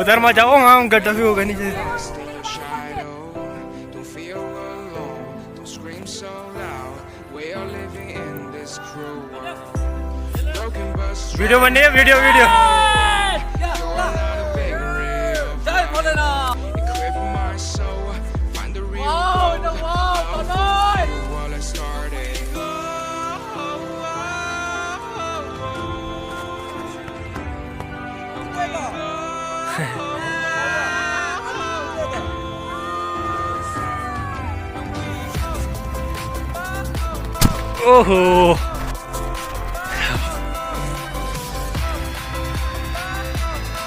उधर मत जाओ, हाँ गड्ढा भी होगा नीचे. वीडियो बन रही है, वीडियो वीडियो. ओहो